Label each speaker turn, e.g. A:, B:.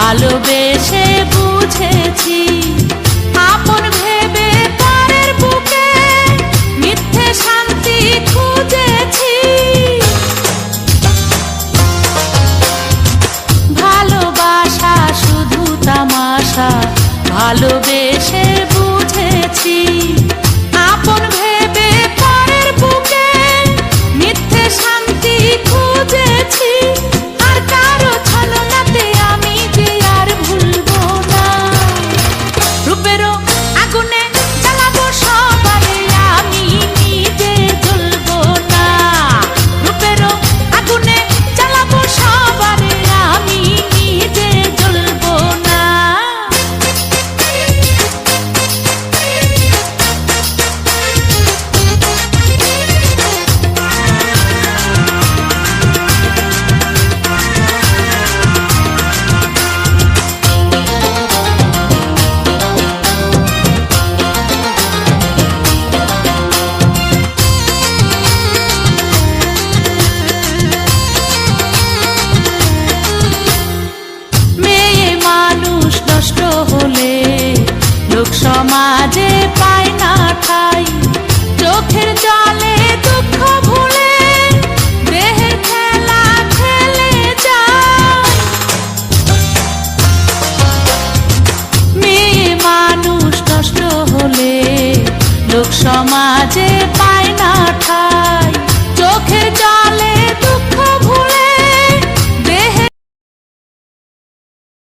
A: ভালোবেসে বুঝেছি আপন ভেবে পরের বুকে মিথ্যে শান্তি খুঁজেছি। ভালোবাসা শুধু তামাশা ভালোবেসে বুঝেছি আপন ভেবে পরের বুকে মিথ্যে শান্তি খুঁজেছি। আর কারো ছলনাতে আমি যে আর ভুলবো না রূপেরও আগুনে জ্বালাবো সবারে আমি নিজে জ্বলবো না। রূপেরও আগুনে জ্বালাবো সবারে আমি নিজে জ্বলবো না। মেয়ে মানুষ নষ্ট হলে লোক সমাজে পায় না ঠাই। চোখের জলে দুঃখ ভুলে দেহের খেলা খেলে যায়। মেয়ে মানুষ নষ্ট হলে লোক সমাজ